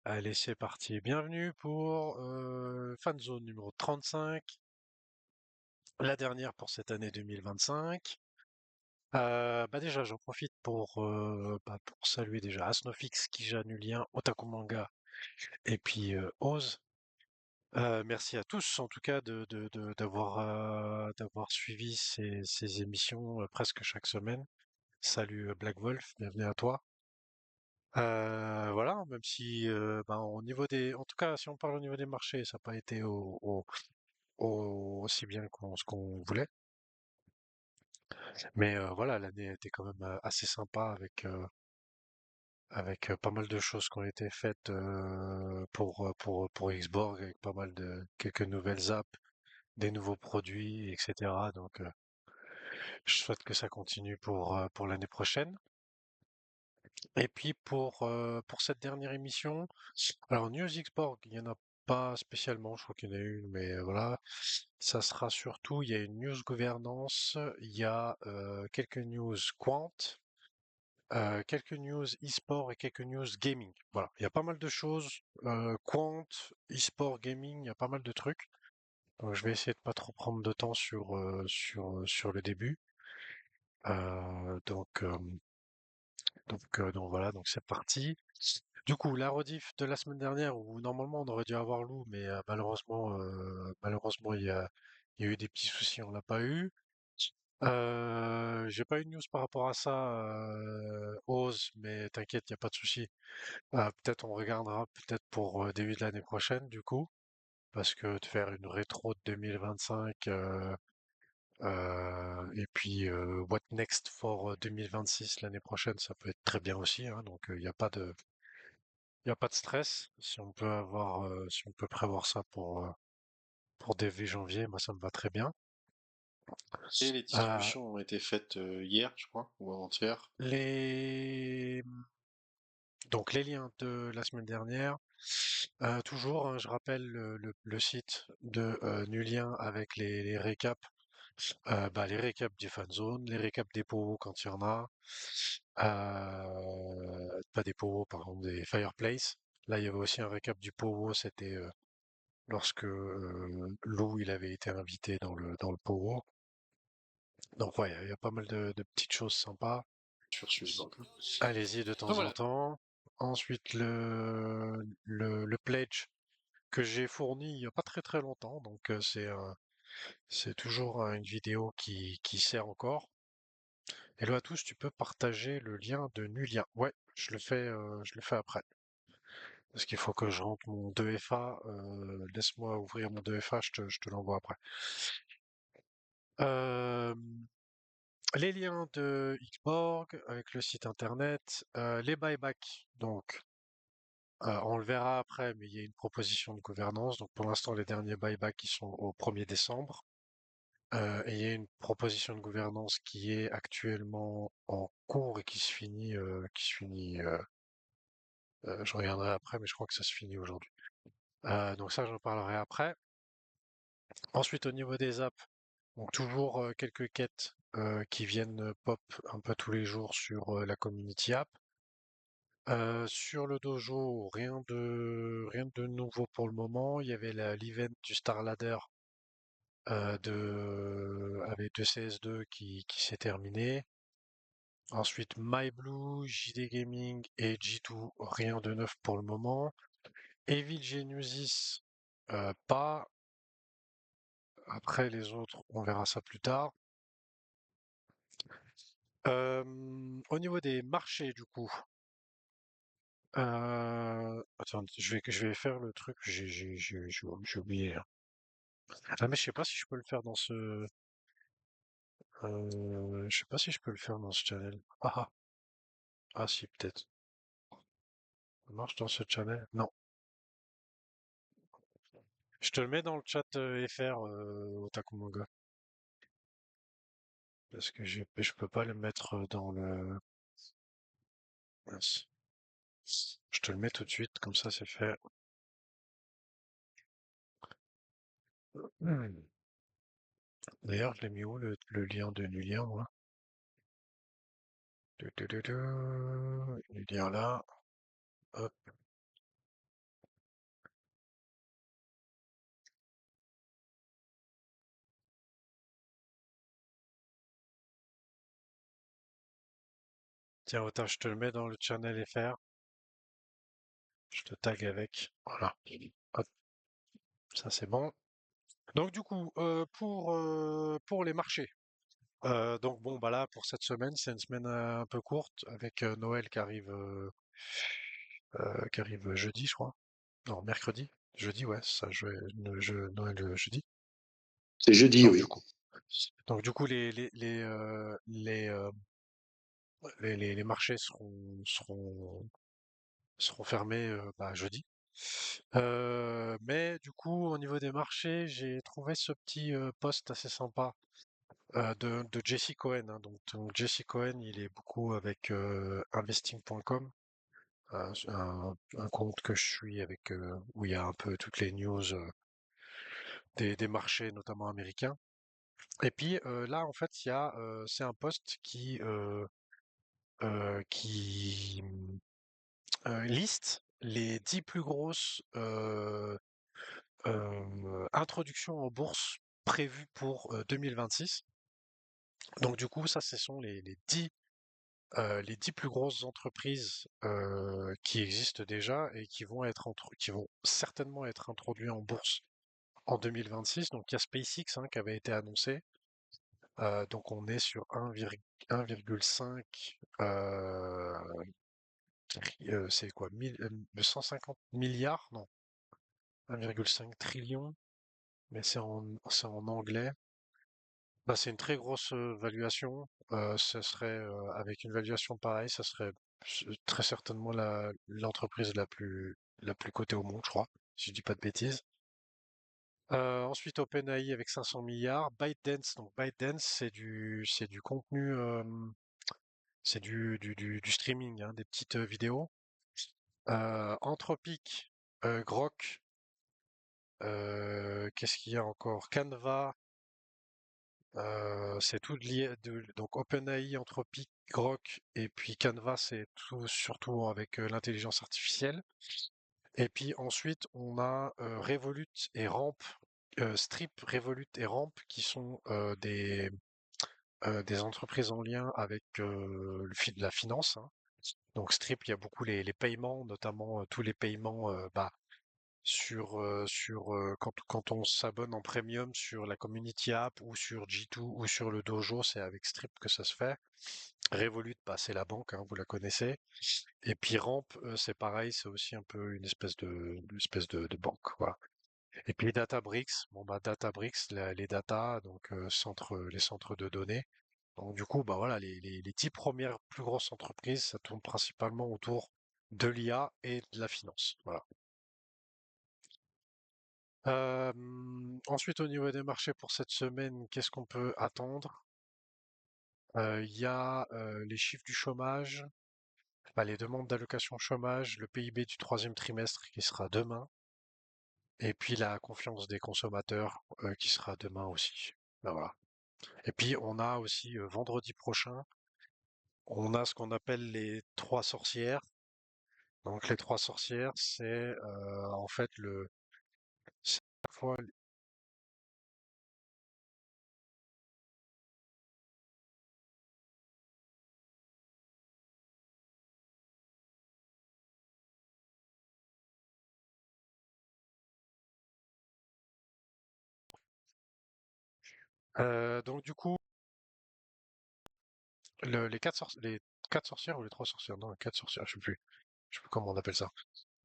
Allez, c'est parti. Bienvenue pour Fanzone numéro 35, la dernière pour cette année 2025. Déjà, j'en profite pour saluer déjà Asnofix, Kija, Nulien, Otaku Manga et puis Oz. Merci à tous en tout cas d'avoir suivi ces émissions presque chaque semaine. Salut Black Wolf, bienvenue à toi. Voilà, même si au niveau en tout cas, si on parle au niveau des marchés, ça n'a pas été aussi bien ce qu'on voulait. Mais voilà, l'année a été quand même assez sympa avec pas mal de choses qui ont été faites pour Xborg, avec pas mal de quelques nouvelles apps, des nouveaux produits, etc. Donc, je souhaite que ça continue pour l'année prochaine. Et puis pour cette dernière émission, alors News Xborg, il n'y en a pas spécialement, je crois qu'il y en a une, mais voilà. Ça sera surtout, il y a une news gouvernance, il y a quelques news quant, quelques news e-sport et quelques news gaming. Voilà, il y a pas mal de choses, quant, e-sport, gaming, il y a pas mal de trucs. Donc je vais essayer de pas trop prendre de temps sur le début. Donc voilà, donc c'est parti. Du coup, la rediff de la semaine dernière où normalement on aurait dû avoir Lou, mais malheureusement il y a eu des petits soucis, on l'a pas eu. J'ai pas eu de news par rapport à ça, Oz, mais t'inquiète, il y a pas de souci. Peut-être on regardera peut-être pour début de l'année prochaine du coup, parce que de faire une rétro de 2025 et puis What Next for 2026 l'année prochaine, ça peut être très bien aussi, hein, donc il y a pas de stress. Si on peut prévoir ça pour début janvier, moi ça me va très bien. Et les Euh, distributions ont été faites hier, je crois, ou avant-hier. les donc les liens de la semaine dernière, toujours, hein, je rappelle le site de Nulien avec les récaps, les récaps du fanzone, les récaps des PO quand il y en a, pas des PO, par exemple des fireplace. Là, il y avait aussi un récap du PO, c'était lorsque Lou il avait été invité dans le PO. Donc ouais, il y a pas mal de petites choses sympas. Sur celui-là. Allez-y de Donc temps en voilà. temps. Ensuite, le pledge que j'ai fourni il y a pas très très longtemps, donc c'est toujours une vidéo qui sert encore. Hello à tous, tu peux partager le lien de Nulien. Ouais, je le fais après. Parce qu'il faut que je rentre mon 2FA. Laisse-moi ouvrir mon 2FA, je te l'envoie après. Euh, les liens de Xborg avec le site internet, les buybacks. Donc, on le verra après, mais il y a une proposition de gouvernance. Donc, pour l'instant, les derniers buybacks qui sont au 1er décembre. Et il y a une proposition de gouvernance qui est actuellement en cours et je regarderai après, mais je crois que ça se finit aujourd'hui. Donc ça, j'en parlerai après. Ensuite, au niveau des apps, donc toujours quelques quêtes qui viennent pop un peu tous les jours sur la community app. Sur le dojo, rien de nouveau pour le moment. Il y avait l'event du Star Ladder avec de CS2 qui s'est terminé. Ensuite, MyBlue, JD Gaming et G2, rien de neuf pour le moment. Evil Genesis, pas. Après les autres, on verra ça plus tard. Au niveau des marchés, du coup, attends, je vais faire le truc, j'ai oublié, hein. Ah, mais je sais pas si je peux le faire je sais pas si je peux le faire dans ce channel. Ah si, peut-être. Ça marche dans ce channel? Non. Je te le mets dans le chat FR, Otaku Manga. Parce que je peux pas le mettre dans le... Mince. Je te le mets tout de suite, comme ça c'est fait. Hmm. D'ailleurs, je l'ai mis où le lien de Nulien, moi? Du, du, du, du. Nulien là. Hop. Tiens, autant je te le mets dans le channel FR. Je te tag avec. Voilà. Hop, ça c'est bon. Donc du coup, pour les marchés. Donc bon, bah là, pour cette semaine, c'est une semaine un peu courte avec Noël qui arrive jeudi, je crois. Non, mercredi. Jeudi, ouais, ça, Noël jeudi. C'est jeudi, Donc du oui. coup, les marchés seront fermés bah, jeudi. Mais du coup, au niveau des marchés, j'ai trouvé ce petit post assez sympa de Jesse Cohen, hein. Donc Jesse Cohen, il est beaucoup avec investing.com, un compte que je suis avec où il y a un peu toutes les news des marchés, notamment américains. Et puis là, en fait, c'est un post qui liste les 10 plus grosses introductions en bourse prévues pour 2026. Donc du coup, ça, ce sont les 10 plus grosses entreprises qui existent déjà et qui vont certainement être introduites en bourse en 2026. Donc il y a SpaceX hein, qui avait été annoncé. Donc on est sur 1,5 c'est quoi 150 milliards? Non, 1,5 trillion, mais c'est en anglais. Bah, c'est une très grosse valuation. Ce serait avec une valuation pareille, ça serait très certainement l'entreprise la plus cotée au monde, je crois, si je dis pas de bêtises. Ensuite, OpenAI avec 500 milliards. ByteDance, donc ByteDance, c'est du contenu, c'est du streaming, hein, des petites vidéos. Anthropic, Grok, qu'est-ce qu'il y a encore? Canva, c'est tout lié. Donc OpenAI, Anthropic, Grok et puis Canva, c'est tout surtout avec l'intelligence artificielle. Et puis ensuite, on a Revolut et Ramp, Strip, Revolut et Ramp, qui sont des entreprises en lien avec de la finance, hein. Donc Strip, il y a beaucoup les paiements, notamment tous les paiements bah, quand on s'abonne en premium sur la Community App ou sur G2 ou sur le Dojo, c'est avec Strip que ça se fait. Revolut, bah, c'est la banque, hein, vous la connaissez. Et puis Ramp, c'est pareil, c'est aussi un peu une espèce de banque, voilà. Et puis Databricks, bon bah Databricks, les data, donc les centres de données. Donc du coup, bah voilà, les 10 premières plus grosses entreprises, ça tourne principalement autour de l'IA et de la finance. Voilà. Ensuite, au niveau des marchés pour cette semaine, qu'est-ce qu'on peut attendre? Il y a les chiffres du chômage, bah, les demandes d'allocation chômage, le PIB du troisième trimestre qui sera demain, et puis la confiance des consommateurs qui sera demain aussi. Ben voilà. Et puis on a aussi vendredi prochain, on a ce qu'on appelle les trois sorcières. Donc les trois sorcières, c'est en fait c'est à la fois donc du coup les quatre sorcières ou les trois sorcières, non, les quatre sorcières, je sais plus comment on appelle ça.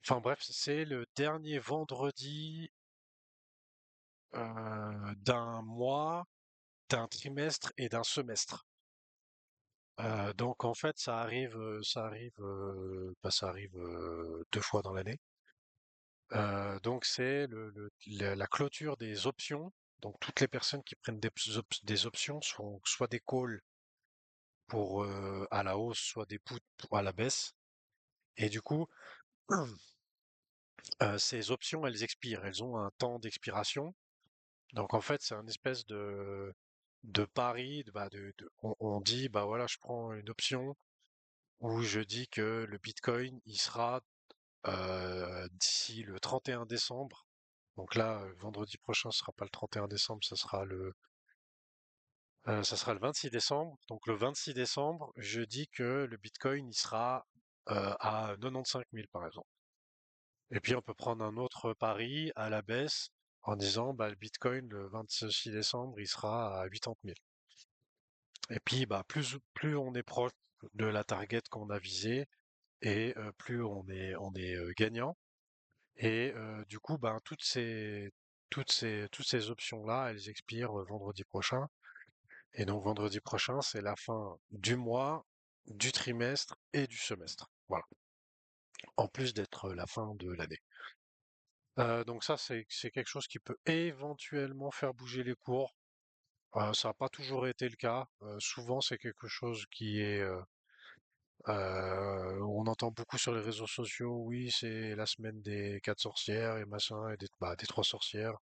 Enfin bref, c'est le dernier vendredi d'un mois, d'un trimestre et d'un semestre. Donc en fait, ça arrive 2 fois dans l'année. Donc c'est la clôture des options. Donc toutes les personnes qui prennent des options sont soit des calls pour à la hausse, soit des puts pour à la baisse. Et du coup, ces options, elles expirent. Elles ont un temps d'expiration. Donc en fait, c'est un espèce de pari. On dit, bah voilà, je prends une option où je dis que le Bitcoin, il sera d'ici le 31 décembre. Donc là, vendredi prochain, ce sera pas le 31 décembre, ce sera Ça sera le 26 décembre. Donc le 26 décembre, je dis que le Bitcoin il sera à 95 000 par exemple. Et puis on peut prendre un autre pari à la baisse en disant bah, le Bitcoin le 26 décembre il sera à 80 000. Et puis bah, plus on est proche de la target qu'on a visée et plus on est gagnant. Et du coup ben, toutes ces options-là, elles expirent vendredi prochain. Et donc vendredi prochain, c'est la fin du mois, du trimestre et du semestre. Voilà. En plus d'être la fin de l'année. Donc ça, c'est quelque chose qui peut éventuellement faire bouger les cours. Ça n'a pas toujours été le cas. Souvent, c'est quelque chose qui est... on entend beaucoup sur les réseaux sociaux, oui, c'est la semaine des quatre sorcières et machin, et des trois sorcières.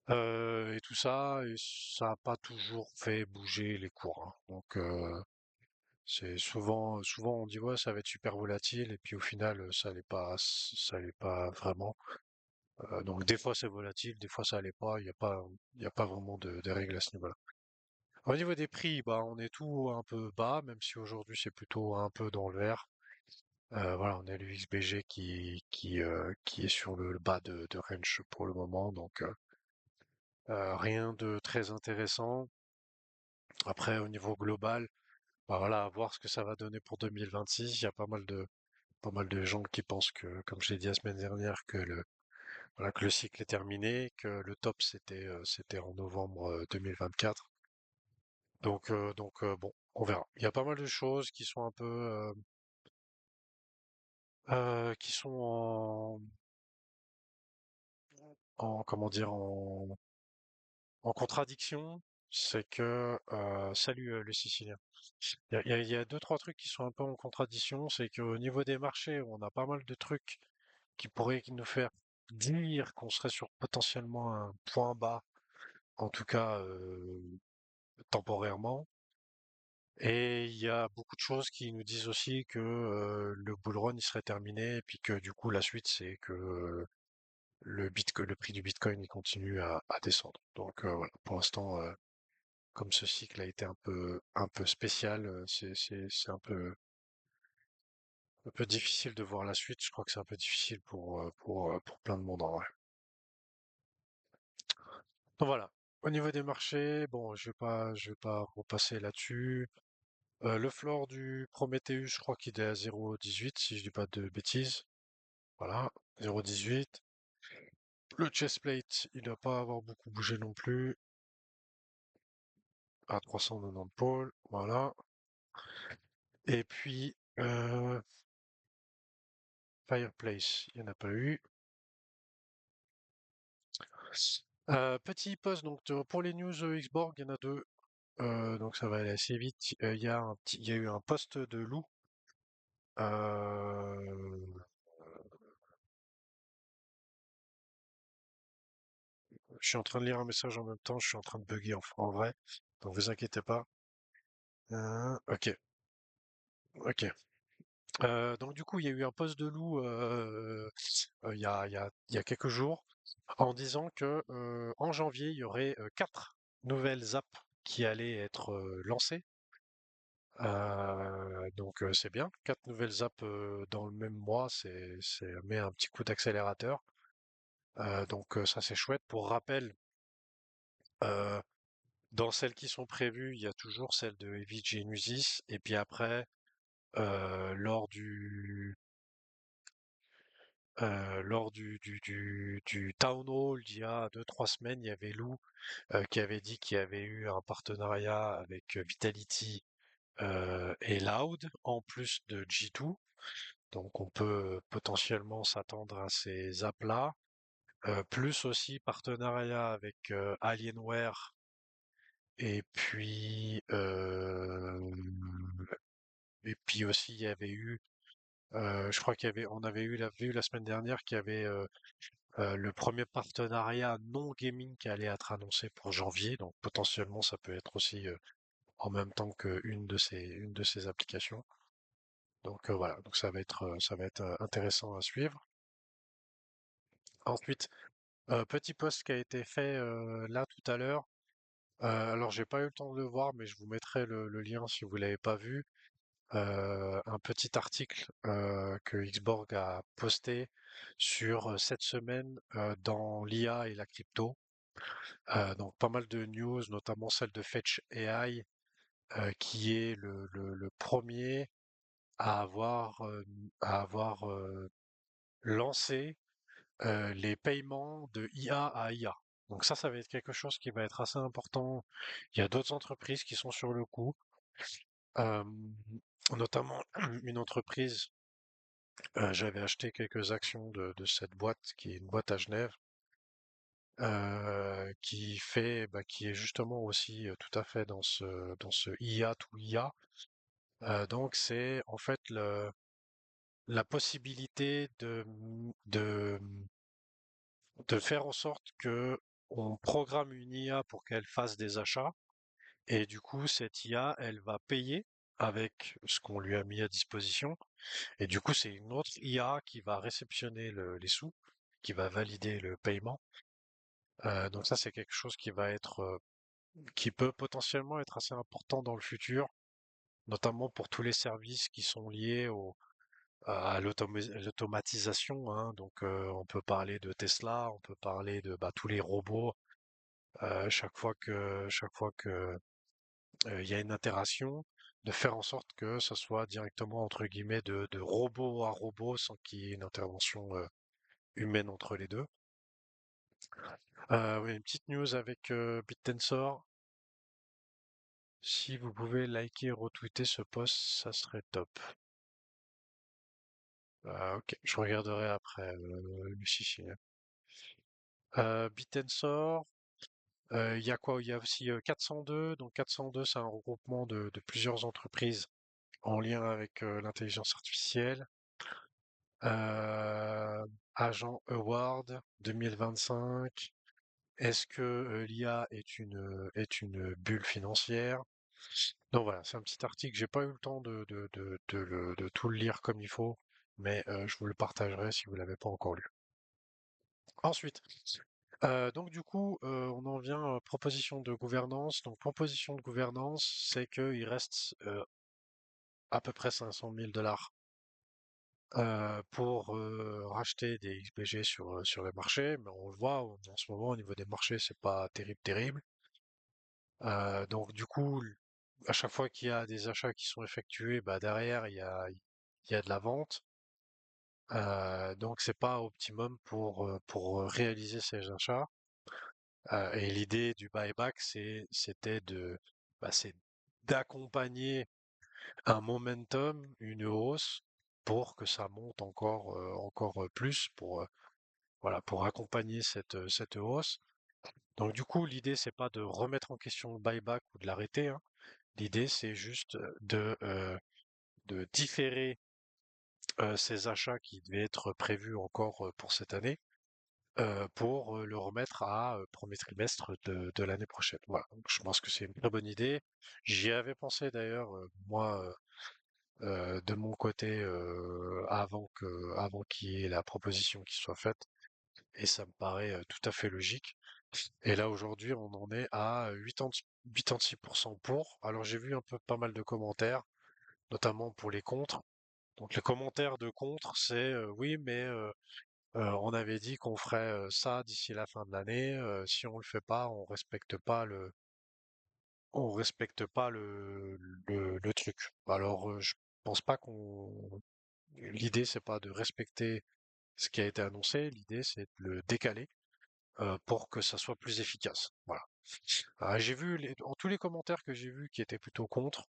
Et tout ça, et ça n'a pas toujours fait bouger les cours, hein. Donc, c'est souvent on dit ouais, ça va être super volatile, et puis au final, ça l'est pas vraiment. Donc des fois c'est volatile, des fois ça l'est pas. Il y a pas vraiment de règles à ce niveau-là. Au niveau des prix, bah on est tout un peu bas, même si aujourd'hui c'est plutôt un peu dans le vert. Voilà, on a le XBG qui est sur le bas de range pour le moment, donc rien de très intéressant. Après, au niveau global, bah voilà, à voir ce que ça va donner pour 2026. Il y a pas mal de gens qui pensent que, comme je l'ai dit la semaine dernière, voilà, que le cycle est terminé, que le top c'était en novembre 2024. Donc bon, on verra. Il y a pas mal de choses qui sont un peu qui sont en comment dire en contradiction. C'est que salut le Sicilien. Il y a deux trois trucs qui sont un peu en contradiction. C'est qu'au niveau des marchés, on a pas mal de trucs qui pourraient nous faire dire qu'on serait sur potentiellement un point bas, en tout cas temporairement. Et il y a beaucoup de choses qui nous disent aussi que le bull run il serait terminé, et puis que du coup la suite c'est que le prix du Bitcoin il continue à descendre. Donc voilà, pour l'instant, comme ce cycle a été un peu spécial, c'est un peu difficile de voir la suite. Je crois que c'est un peu difficile pour plein de monde en vrai. Donc voilà. Au niveau des marchés, bon, je vais pas repasser là-dessus. Le floor du Prometheus, je crois qu'il est à 0,18 si je dis pas de bêtises. Voilà, 0,18. Le chestplate, il doit pas avoir beaucoup bougé non plus. À 390 pôles, voilà. Et puis, Fireplace, il n'y en a pas eu. Petit post, donc pour les news Xborg, il y en a deux. Donc ça va aller assez vite. Il y a eu un post de Lou. Euh, je suis en train de lire un message en même temps, je suis en train de bugger en vrai. Donc vous inquiétez pas. Ok, ok. Donc du coup, il y a eu un post de Lou il y a quelques jours en disant que en janvier, il y aurait 4 nouvelles apps qui allaient être lancées. Donc c'est bien, 4 nouvelles apps dans le même mois, c'est met un petit coup d'accélérateur. Donc ça c'est chouette. Pour rappel, euh, dans celles qui sont prévues, il y a toujours celle de Heavy Genesis, et puis après, lors du Town Hall d'il y a 2, 3 semaines, il y avait Lou qui avait dit qu'il y avait eu un partenariat avec Vitality et Loud, en plus de G2. Donc on peut potentiellement s'attendre à ces apps-là. Plus aussi partenariat avec Alienware, et puis aussi il y avait eu je crois on avait vu la semaine dernière qu'il y avait le premier partenariat non gaming qui allait être annoncé pour janvier, donc potentiellement ça peut être aussi en même temps qu'une de ces applications. Donc voilà, donc ça va être intéressant à suivre. Ensuite, petit post qui a été fait là tout à l'heure. Alors j'ai pas eu le temps de le voir, mais je vous mettrai le lien si vous l'avez pas vu. Un petit article que Xborg a posté sur cette semaine dans l'IA et la crypto. Donc pas mal de news, notamment celle de Fetch AI, qui est le premier à avoir lancé les paiements de IA à IA. Donc ça va être quelque chose qui va être assez important. Il y a d'autres entreprises qui sont sur le coup, euh, notamment une entreprise. J'avais acheté quelques actions de cette boîte, qui est une boîte à Genève, qui est justement aussi tout à fait dans ce IA to IA. Donc c'est en fait la possibilité de faire en sorte que on programme une IA pour qu'elle fasse des achats, et du coup cette IA elle va payer avec ce qu'on lui a mis à disposition, et du coup c'est une autre IA qui va réceptionner les sous, qui va valider le paiement. Donc ça c'est quelque chose qui peut potentiellement être assez important dans le futur, notamment pour tous les services qui sont liés à l'automatisation, hein. Donc on peut parler de Tesla, on peut parler de tous les robots. Chaque fois que il y a une interaction, de faire en sorte que ça soit directement entre guillemets de robot à robot sans qu'il y ait une intervention humaine entre les deux. Oui, une petite news avec BitTensor. Si vous pouvez liker et retweeter ce post, ça serait top. Ok, je regarderai après, Lucie. BitTensor, il y a quoi? Il y a aussi 402. Donc 402, c'est un regroupement de plusieurs entreprises en lien avec l'intelligence artificielle. Euh, Agent Award 2025. Est-ce que l'IA est une bulle financière? Donc voilà, c'est un petit article. J'ai pas eu le temps de tout le lire comme il faut, mais je vous le partagerai si vous l'avez pas encore lu. Ensuite, donc du coup, on en vient à proposition de gouvernance. Donc proposition de gouvernance, c'est qu'il reste à peu près 500 000 dollars pour racheter des XPG sur le marché, mais on le voit en ce moment au niveau des marchés, c'est pas terrible, terrible. Donc du coup, à chaque fois qu'il y a des achats qui sont effectués, bah derrière il y a de la vente. Donc c'est pas optimum pour réaliser ces achats. Et l'idée du buyback, c'est d'accompagner un momentum, une hausse, pour que ça monte encore plus, voilà, pour accompagner cette hausse. Donc du coup, l'idée, c'est pas de remettre en question le buyback ou de l'arrêter, hein. L'idée, c'est juste de différer ces achats qui devaient être prévus encore pour cette année, pour le remettre à premier trimestre de l'année prochaine. Voilà, donc je pense que c'est une très bonne idée. J'y avais pensé d'ailleurs, moi, de mon côté, avant qu'il y ait la proposition qui soit faite, et ça me paraît tout à fait logique. Et là, aujourd'hui, on en est à 86% pour. Alors, j'ai vu un peu pas mal de commentaires, notamment pour les contres. Donc, les commentaires de contre, c'est oui, mais on avait dit qu'on ferait ça d'ici la fin de l'année. Si on le fait pas, on respecte pas le truc. Alors, je pense pas qu'on. L'idée, c'est pas de respecter ce qui a été annoncé. L'idée, c'est de le décaler pour que ça soit plus efficace. Voilà. J'ai vu en tous les commentaires que j'ai vus qui étaient plutôt contre.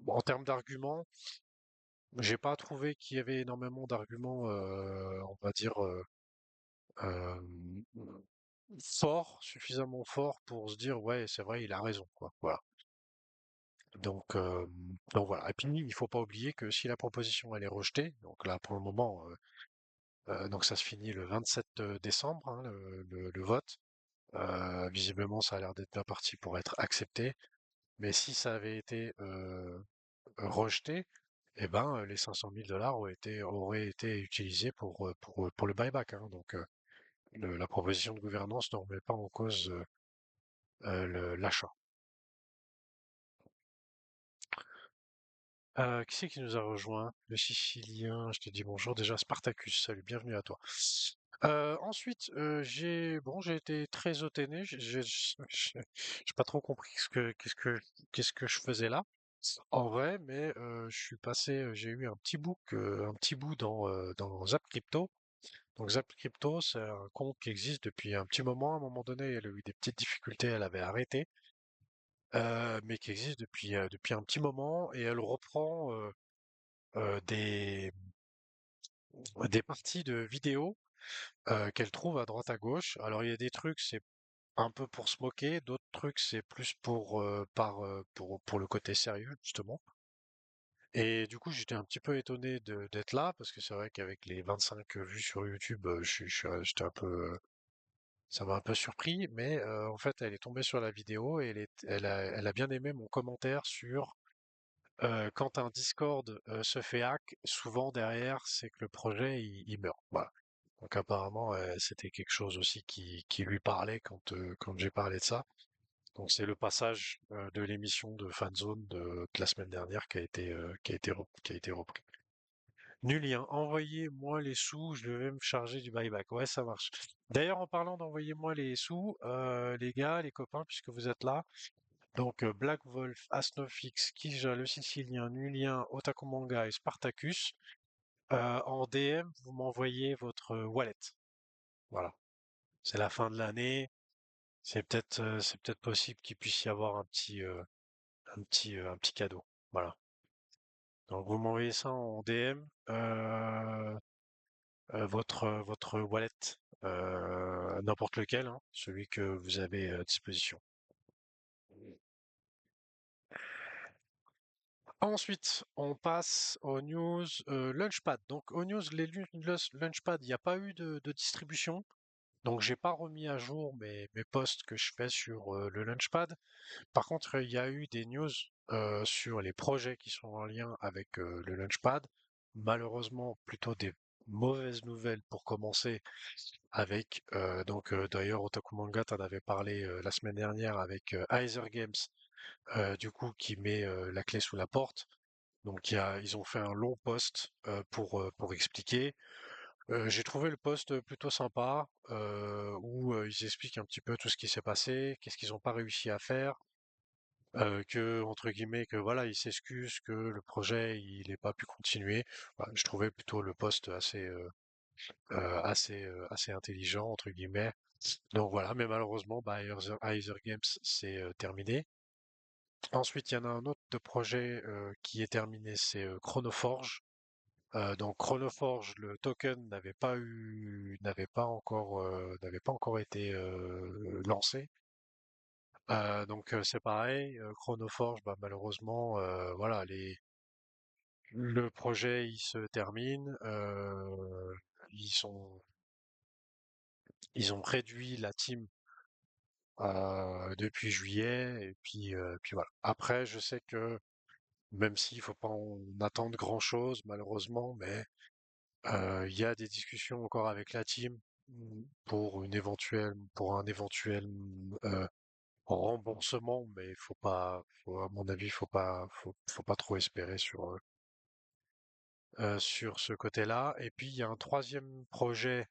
En termes d'arguments, j'ai pas trouvé qu'il y avait énormément d'arguments, on va dire, euh, suffisamment forts pour se dire ouais, c'est vrai, il a raison, quoi. Voilà. Donc voilà. Et puis il faut pas oublier que si la proposition elle est rejetée, donc là pour le moment, donc ça se finit le 27 décembre, hein, le vote. Visiblement, ça a l'air d'être bien parti pour être accepté. Mais si ça avait été rejeté, eh ben, les 500 000 dollars auraient été utilisés pour le buyback, hein. Donc, la proposition de gouvernance ne remet pas en cause l'achat. Qui c'est qui nous a rejoint? Le Sicilien, je te dis bonjour déjà, Spartacus, salut, bienvenue à toi. Ensuite, j'ai été très auténé, j'ai pas trop compris qu'est-ce que je faisais là, en vrai, mais je suis passé, j'ai eu un petit bout dans Zap Crypto. Donc Zap Crypto, c'est un compte qui existe depuis un petit moment. À un moment donné, elle a eu des petites difficultés, elle avait arrêté, mais qui existe depuis un petit moment et elle reprend euh, des, des parties de vidéos qu'elle trouve à droite à gauche. Alors il y a des trucs, c'est un peu pour se moquer, d'autres trucs, c'est plus pour le côté sérieux, justement. Et du coup, j'étais un petit peu étonné d'être là, parce que c'est vrai qu'avec les 25 vues sur YouTube, j'étais un peu, ça m'a un peu surpris, mais en fait, elle est tombée sur la vidéo et elle a bien aimé mon commentaire sur quand un Discord se fait hack, souvent derrière, c'est que le projet il meurt. Voilà. Donc apparemment, c'était quelque chose aussi qui lui parlait quand j'ai parlé de ça. Donc c'est le passage de l'émission de Fanzone de la semaine dernière qui a été repris. Nul lien. Envoyez-moi les sous, je vais me charger du buyback. Ouais, ça marche. D'ailleurs, en parlant d'envoyez-moi les sous, les gars, les copains, puisque vous êtes là, donc Black Wolf, Asnofix, Kija, le Sicilien, Nulien, Otaku Manga et Spartacus, en DM, vous m'envoyez votre wallet. Voilà. C'est la fin de l'année. C'est peut-être possible qu'il puisse y avoir un petit cadeau. Voilà. Donc vous m'envoyez ça en DM, votre wallet, n'importe lequel, hein, celui que vous avez à disposition. Ensuite, on passe aux news Launchpad. Donc aux news Launchpad, il n'y a pas eu de distribution. Donc j'ai pas remis à jour mes posts que je fais sur le Launchpad. Par contre, il y a eu des news sur les projets qui sont en lien avec le Launchpad. Malheureusement, plutôt des mauvaises nouvelles pour commencer avec d'ailleurs Otaku Manga t'en avait parlé la semaine dernière avec Heiser Games du coup qui met la clé sous la porte. Donc ils ont fait un long post pour expliquer. J'ai trouvé le post plutôt sympa où ils expliquent un petit peu tout ce qui s'est passé, qu'est-ce qu'ils n'ont pas réussi à faire, que entre guillemets que voilà ils s'excusent que le projet il n'ait pas pu continuer. Voilà, je trouvais plutôt le post assez intelligent entre guillemets. Donc voilà, mais malheureusement, bah, Heiser Games c'est terminé. Ensuite, il y en a un autre de projet qui est terminé, c'est Chronoforge. Donc Chronoforge, le token n'avait pas encore été lancé. Donc c'est pareil, Chronoforge, bah, malheureusement, voilà, le projet il se termine. Ils sont, ils ont réduit la team depuis juillet et puis voilà. Après, je sais que même s'il faut pas en attendre grand-chose, malheureusement, mais il y a des discussions encore avec la team pour un éventuel remboursement, mais à mon avis, faut pas trop espérer sur ce côté-là. Et puis il y a un troisième projet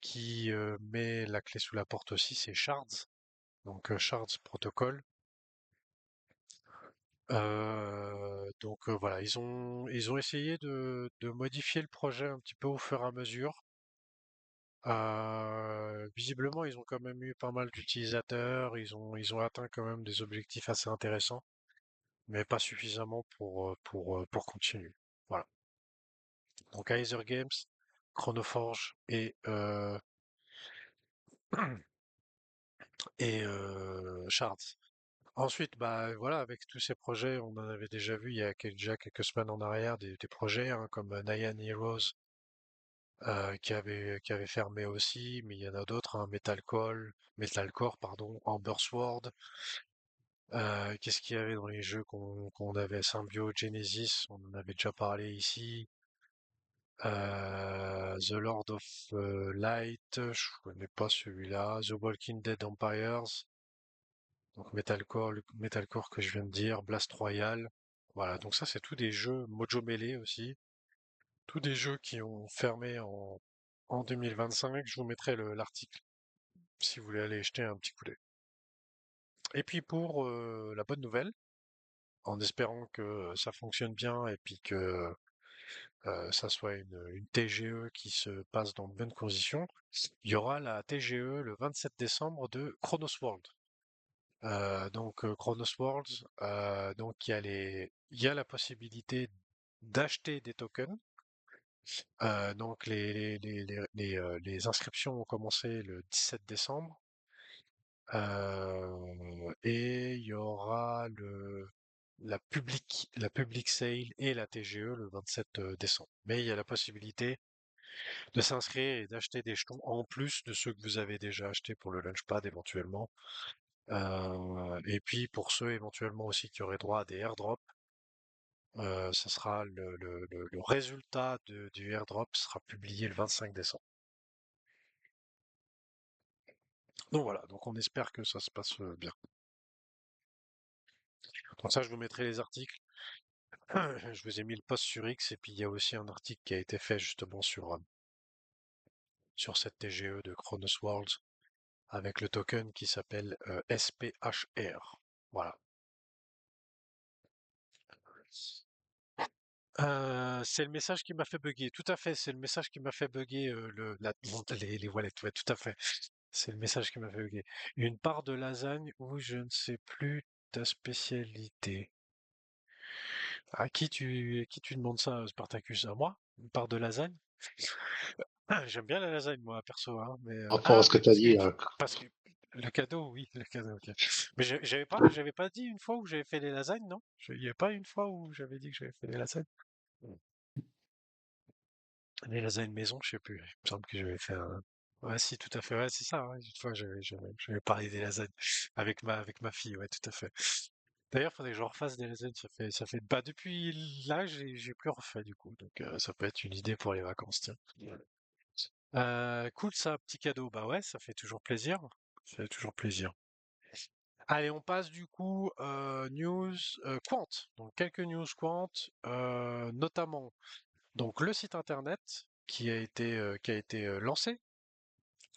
qui met la clé sous la porte aussi, c'est Shards, donc Shards Protocol. Voilà, ils ont essayé de modifier le projet un petit peu au fur et à mesure. Visiblement, ils ont quand même eu pas mal d'utilisateurs, ils ont atteint quand même des objectifs assez intéressants, mais pas suffisamment pour continuer. Voilà. Donc Aether Games, Chronoforge et Shards. Ensuite, bah voilà, avec tous ces projets, on en avait déjà vu il y a déjà quelques semaines en arrière des projets hein, comme Nyan Heroes qui avait fermé aussi, mais il y en a d'autres, hein, Metalcore, pardon, Amber Sword. Qu'est-ce qu'il y avait dans les jeux qu'on avait? Symbio Genesis, on en avait déjà parlé ici. The Lord of Light, je connais pas celui-là. The Walking Dead Empires. Donc Metalcore que je viens de dire, Blast Royale. Voilà, donc ça c'est tous des jeux Mojo Melee aussi. Tous des jeux qui ont fermé en 2025. Je vous mettrai l'article si vous voulez aller jeter un petit coup d'œil. Et puis pour la bonne nouvelle, en espérant que ça fonctionne bien et puis que ça soit une TGE qui se passe dans de bonnes conditions, il y aura la TGE le 27 décembre de Chronos World. Chronos Worlds, donc il y a la possibilité d'acheter des tokens. Donc les inscriptions ont commencé le 17 décembre et il y aura la public sale et la TGE le 27 décembre. Mais il y a la possibilité de s'inscrire et d'acheter des jetons en plus de ceux que vous avez déjà achetés pour le Launchpad éventuellement. Et puis pour ceux éventuellement aussi qui auraient droit à des airdrops, ce sera le résultat du airdrop sera publié le 25 décembre. Donc voilà, donc on espère que ça se passe bien. Donc ça, je vous mettrai les articles. Je vous ai mis le post sur X et puis il y a aussi un article qui a été fait justement sur cette TGE de Chronos Worlds avec le token qui s'appelle SPHR. Voilà. C'est le message qui m'a fait bugger. Tout à fait, c'est le message qui m'a fait bugger les wallets. Ouais, tout à fait. C'est le message qui m'a fait bugger. Une part de lasagne ou je ne sais plus ta spécialité. À qui tu demandes ça, Spartacus? À moi? Une part de lasagne? Ah, j'aime bien la lasagne, moi, perso, hein, mais Par rapport à ce que oui, tu as dit, parce que le cadeau, oui, le cadeau, ok. Mais j'avais pas dit une fois où j'avais fait les lasagnes, non? Il y a pas une fois où j'avais dit que j'avais fait les lasagnes? Les lasagnes maison, je sais plus. Il me semble que j'avais fait un. Ouais, si, tout à fait. Ouais, c'est ça. Ouais. Une fois, j'avais parlé des lasagnes avec ma fille. Ouais, tout à fait. D'ailleurs, faudrait que je refasse des lasagnes. Bah, depuis là, j'ai plus refait du coup. Donc, ça peut être une idée pour les vacances, tiens. Cool, ça, petit cadeau. Bah ouais, ça fait toujours plaisir. Ça fait toujours plaisir. Allez, on passe du coup news Quant. Donc quelques news Quant, notamment donc le site internet qui a été lancé.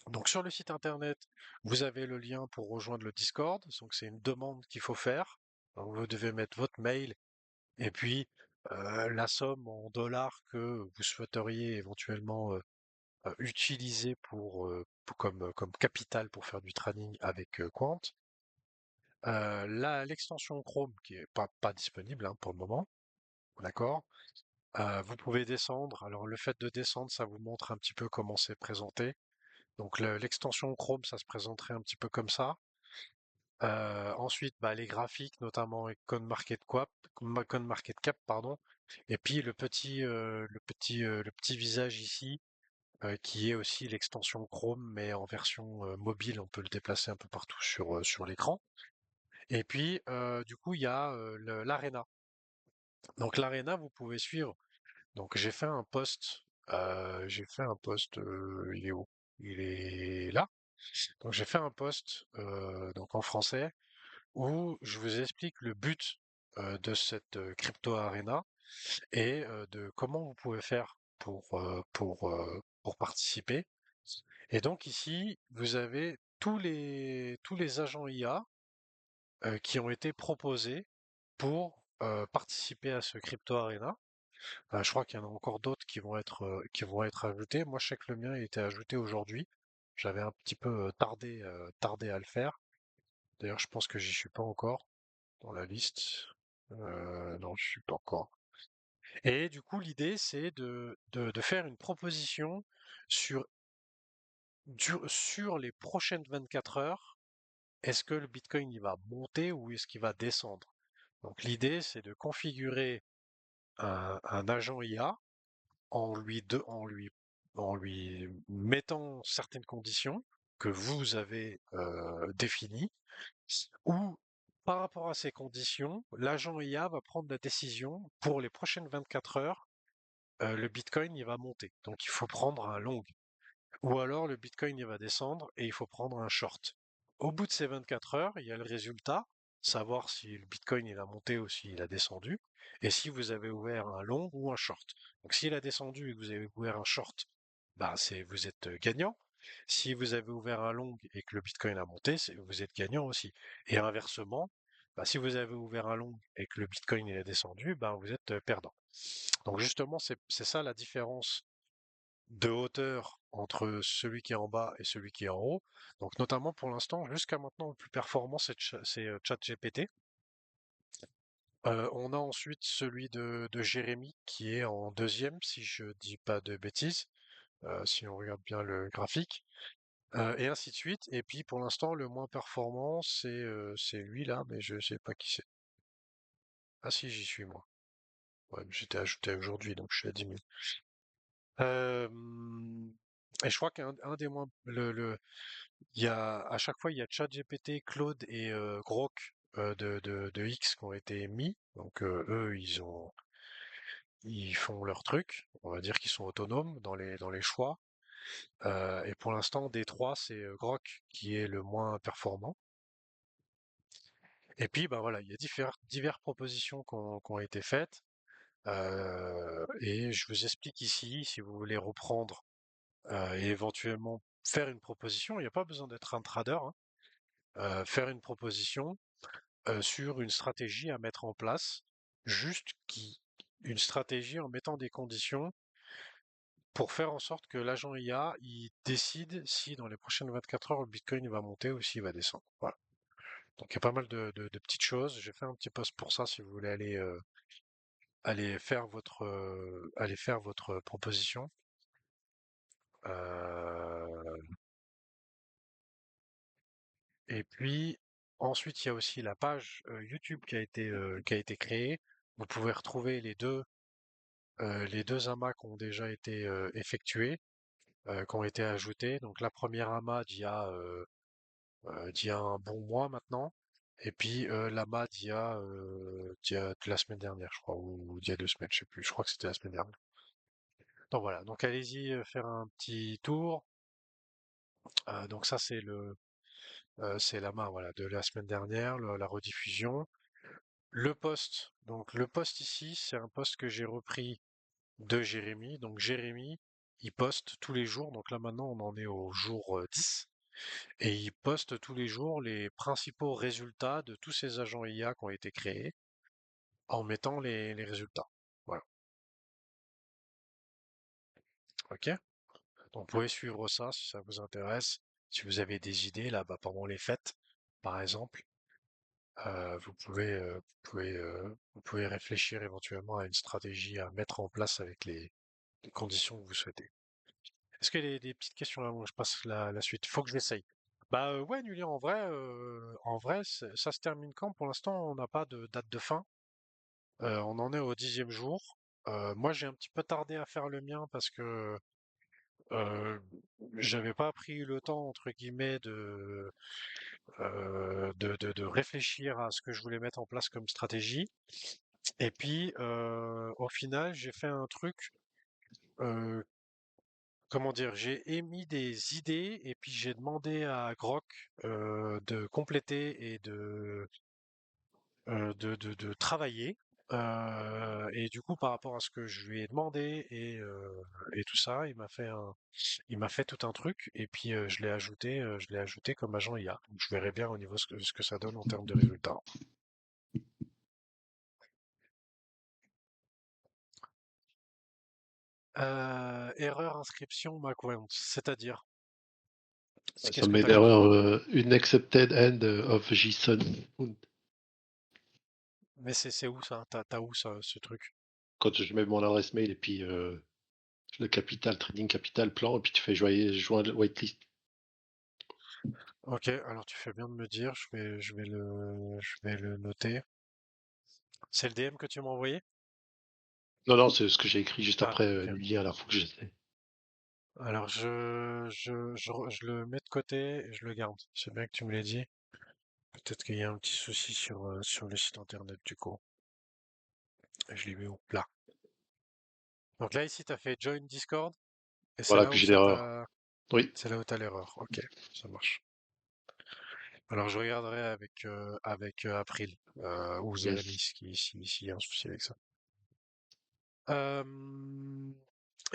Donc sur le site internet, vous avez le lien pour rejoindre le Discord. Donc c'est une demande qu'il faut faire. Donc, vous devez mettre votre mail et puis la somme en dollars que vous souhaiteriez éventuellement utiliser comme capital pour faire du trading avec Quant. Là, l'extension Chrome qui est pas disponible hein, pour le moment, d'accord? Vous pouvez descendre. Alors le fait de descendre, ça vous montre un petit peu comment c'est présenté. Donc l'extension Chrome, ça se présenterait un petit peu comme ça. Ensuite, bah, les graphiques, notamment avec CoinMarketCap, pardon. Et puis le petit visage ici, qui est aussi l'extension Chrome, mais en version mobile, on peut le déplacer un peu partout sur l'écran. Et puis, du coup, il y a l'Arena. Donc l'Arena, vous pouvez suivre. Donc j'ai fait un post, il est où? Il est là. Donc j'ai fait un post donc en français où je vous explique le but de cette crypto arena et de comment vous pouvez faire pour participer. Et donc ici, vous avez tous les agents IA qui ont été proposés pour participer à ce crypto arena. Je crois qu'il y en a encore d'autres qui vont être ajoutés. Moi, je sais que le mien a été ajouté aujourd'hui. J'avais un petit peu tardé à le faire. D'ailleurs, je pense que j'y suis pas encore dans la liste. Non, je suis pas encore. Et du coup, l'idée, c'est de faire une proposition sur, sur les prochaines 24 heures. Est-ce que le Bitcoin il va monter ou est-ce qu'il va descendre? Donc l'idée, c'est de configurer un agent IA en lui mettant certaines conditions que vous avez définies, ou par rapport à ces conditions, l'agent IA va prendre la décision pour les prochaines 24 heures, le Bitcoin il va monter. Donc il faut prendre un long. Ou alors le Bitcoin il va descendre et il faut prendre un short. Au bout de ces 24 heures, il y a le résultat, savoir si le Bitcoin il a monté ou s'il a descendu, et si vous avez ouvert un long ou un short. Donc s'il a descendu et que vous avez ouvert un short, bah vous êtes gagnant. Si vous avez ouvert un long et que le Bitcoin a monté, vous êtes gagnant aussi. Et inversement, bah, si vous avez ouvert un long et que le Bitcoin il a descendu, bah, vous êtes perdant. Donc justement, c'est ça la différence de hauteur entre celui qui est en bas et celui qui est en haut. Donc notamment pour l'instant, jusqu'à maintenant, le plus performant, c'est ChatGPT. On a ensuite celui de Jérémy qui est en deuxième, si je dis pas de bêtises, si on regarde bien le graphique, et ainsi de suite. Et puis pour l'instant, le moins performant, c'est lui là, mais je sais pas qui c'est. Ah si, j'y suis moi. Ouais, mais j'étais ajouté aujourd'hui, donc je suis à 10 000. Euh, et je crois qu'un des moins, il y a, à chaque fois, il y a ChatGPT, Claude et Grok de X qui ont été mis. Donc eux, ils font leur truc. On va dire qu'ils sont autonomes dans les choix. Et pour l'instant, des trois, c'est Grok qui est le moins performant. Et puis, bah voilà, il y a diverses propositions qui ont été faites. Et je vous explique ici, si vous voulez reprendre et éventuellement faire une proposition. Il n'y a pas besoin d'être un trader, hein. Faire une proposition sur une stratégie à mettre en place, juste une stratégie en mettant des conditions pour faire en sorte que l'agent IA il décide si dans les prochaines 24 heures le Bitcoin il va monter ou s'il va descendre. Voilà. Donc il y a pas mal de petites choses. J'ai fait un petit post pour ça si vous voulez aller faire votre proposition. Euh, et puis ensuite il y a aussi la page YouTube qui a été créée. Vous pouvez retrouver les deux amas qui ont déjà été effectués, qui ont été ajoutés. Donc la première amas d'il y a un bon mois maintenant, et puis l'amas d'il y a de la semaine dernière, je crois, ou d'il y a 2 semaines, je sais plus. Je crois que c'était la semaine dernière. Donc voilà. Donc allez-y faire un petit tour. Donc ça c'est l'amas voilà de la semaine dernière, la rediffusion. Le post. Donc le post ici, c'est un post que j'ai repris de Jérémy. Donc Jérémy, il poste tous les jours. Donc là maintenant, on en est au jour 10. Et il poste tous les jours les principaux résultats de tous ces agents IA qui ont été créés en mettant les résultats. Voilà. OK? Donc vous pouvez suivre ça si ça vous intéresse. Si vous avez des idées là, bah, pendant les fêtes, par exemple, vous pouvez réfléchir éventuellement à une stratégie à mettre en place avec les conditions que vous souhaitez. Est-ce qu'il y a des petites questions avant que je passe la suite? Faut que je l'essaye. Bah ouais, Nulien, en vrai, ça se termine quand? Pour l'instant, on n'a pas de date de fin. On en est au 10e jour. Moi, j'ai un petit peu tardé à faire le mien parce que euh, j'avais pas pris le temps, entre guillemets, de réfléchir à ce que je voulais mettre en place comme stratégie. Et puis, au final, j'ai fait un truc euh, comment dire, j'ai émis des idées et puis j'ai demandé à Grok de compléter et de travailler. Et du coup, par rapport à ce que je lui ai demandé et tout ça, il m'a fait tout un truc et puis je l'ai ajouté comme agent IA. Donc, je verrai bien au niveau ce que ça donne en termes de résultats. Erreur inscription MacWent, c'est-à-dire, Ça qu'est-ce me que met tu une as compris? erreur, une accepted end of JSON. Mais c'est où ça? T'as où ça, ce truc? Quand je mets mon adresse mail et puis le capital, trading capital, plan, et puis tu fais joindre whitelist. Ok, alors tu fais bien de me dire, je vais le noter. C'est le DM que tu m'as envoyé? Non, non, c'est ce que j'ai écrit juste Ah, après ok. le lien, là, faut que j'essaie. Alors je le mets de côté et je le garde. C'est bien que tu me l'aies dit. Peut-être qu'il y a un petit souci sur le site internet du coup. Je l'ai mis au plat. Donc là ici tu as fait Join Discord et Voilà, puis j'ai l'erreur. Oui. c'est là où t'as l'erreur. Ok, ça marche. Alors je regarderai avec April ou Yes. Zérémis s'il y a un souci avec ça. Euh,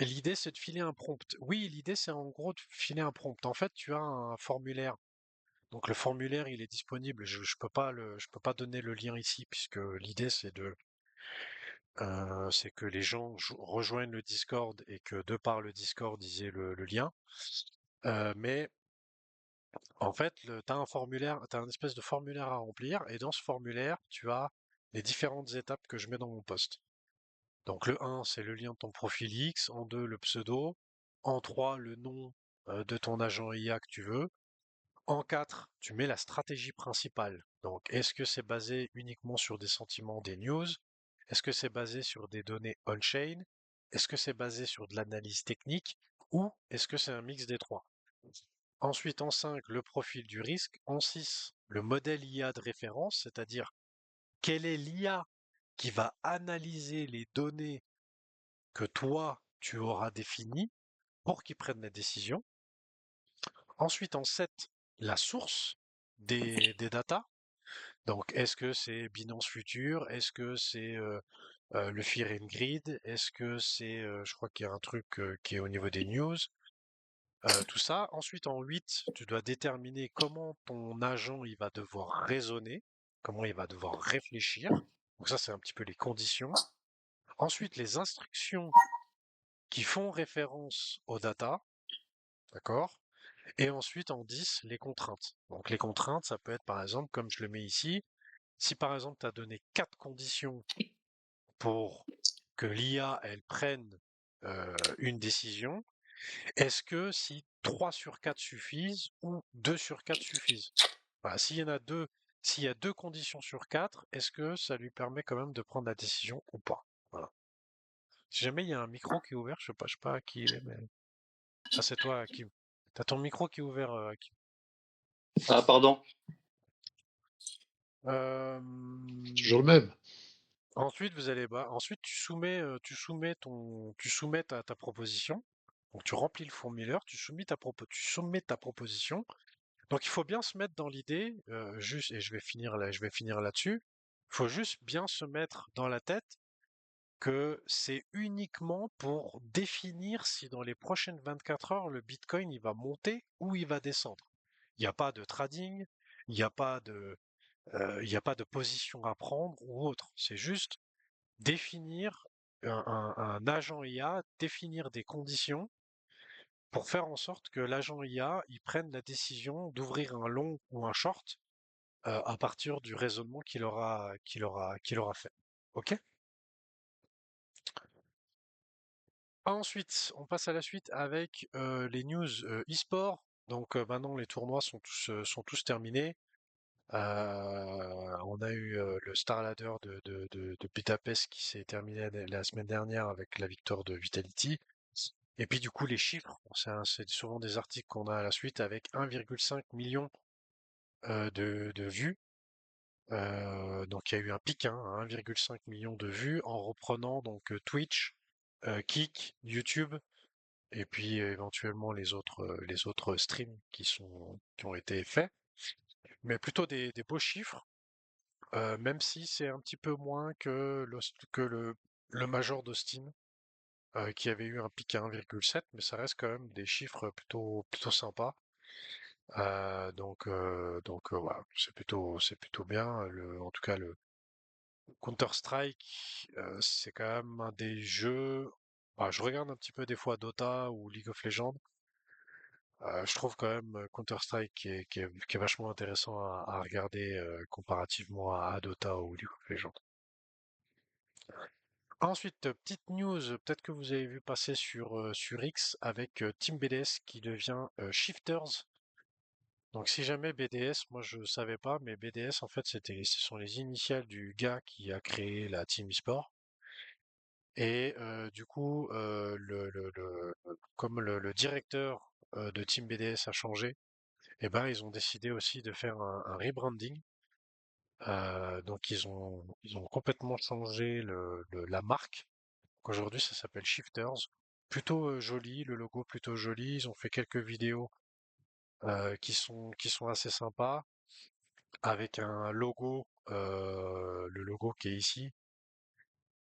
L'idée c'est de filer un prompt. Oui, l'idée c'est en gros de filer un prompt. En fait, tu as un formulaire. Donc le formulaire il est disponible. Je peux pas donner le lien ici puisque l'idée c'est que les gens rejoignent le Discord et que de par le Discord ils aient le lien. Mais en fait, tu as un formulaire, tu as un espèce de formulaire à remplir, et dans ce formulaire, tu as les différentes étapes que je mets dans mon post. Donc le 1, c'est le lien de ton profil X, en 2, le pseudo, en 3, le nom de ton agent IA que tu veux, en 4, tu mets la stratégie principale. Donc est-ce que c'est basé uniquement sur des sentiments des news? Est-ce que c'est basé sur des données on-chain? Est-ce que c'est basé sur de l'analyse technique? Ou est-ce que c'est un mix des trois? Ensuite, en 5, le profil du risque. En 6, le modèle IA de référence, c'est-à-dire quelle est l'IA qui va analyser les données que toi, tu auras définies pour qu'il prenne la décision. Ensuite, en 7, la source des datas. Donc, est-ce que c'est Binance Future? Est-ce que c'est le Fear and Greed? Est-ce que c'est, je crois qu'il y a un truc qui est au niveau des news? Tout ça. Ensuite, en 8, tu dois déterminer comment ton agent il va devoir raisonner, comment il va devoir réfléchir. Donc ça, c'est un petit peu les conditions. Ensuite, les instructions qui font référence aux data, d'accord? Et ensuite, en 10, les contraintes. Donc les contraintes, ça peut être par exemple, comme je le mets ici, si par exemple tu as donné 4 conditions pour que l'IA, elle prenne une décision, est-ce que si 3 sur 4 suffisent ou 2 sur 4 suffisent? Voilà, s'il y a 2 conditions sur 4, est-ce que ça lui permet quand même de prendre la décision ou pas? Voilà. Si jamais il y a un micro qui est ouvert, je sais pas à qui il est, mais. Ah, c'est toi, Kim. T'as ton micro qui est ouvert, Kim. Ah, pardon. Euh, C'est toujours le même. Ensuite, ensuite, tu soumets ta proposition. Donc, tu remplis le formulaire, tu soumets ta proposition. Donc il faut bien se mettre dans l'idée, juste, et je vais finir là-dessus. Il faut juste bien se mettre dans la tête que c'est uniquement pour définir si dans les prochaines 24 heures le Bitcoin il va monter ou il va descendre. Il n'y a pas de trading, il n'y a pas il n'y a pas de position à prendre ou autre. C'est juste définir un agent IA, définir des conditions pour faire en sorte que l'agent IA il prenne la décision d'ouvrir un long ou un short à partir du raisonnement qu'il aura fait. Ok? Ensuite, on passe à la suite avec les news e-sport. Donc maintenant les tournois sont tous terminés. On a eu le Star Ladder de Budapest qui s'est terminé la semaine dernière avec la victoire de Vitality. Et puis du coup les chiffres, c'est souvent des articles qu'on a à la suite avec 1,5 million de vues. Donc il y a eu un pic, hein, à 1,5 million de vues en reprenant donc Twitch, Kick, YouTube et puis éventuellement les autres streams qui ont été faits. Mais plutôt des beaux chiffres, même si c'est un petit peu moins que le Major d'Austin, qui avait eu un pic à 1,7, mais ça reste quand même des chiffres plutôt sympas. Voilà, c'est plutôt bien. En tout cas, le Counter-Strike, c'est quand même un des jeux. Bah, je regarde un petit peu des fois Dota ou League of Legends. Je trouve quand même Counter-Strike qui est vachement intéressant à regarder comparativement à Dota ou League of Legends. Ensuite, petite news, peut-être que vous avez vu passer sur X avec Team BDS qui devient Shifters. Donc si jamais BDS, moi je savais pas, mais BDS en fait ce sont les initiales du gars qui a créé la Team eSport. Et du coup, comme le directeur de Team BDS a changé, eh ben ils ont décidé aussi de faire un rebranding. Donc ils ont complètement changé la marque. Donc, aujourd'hui, ça s'appelle Shifters. Plutôt joli, le logo plutôt joli. Ils ont fait quelques vidéos qui sont assez sympas. avec un logo, le logo qui est ici.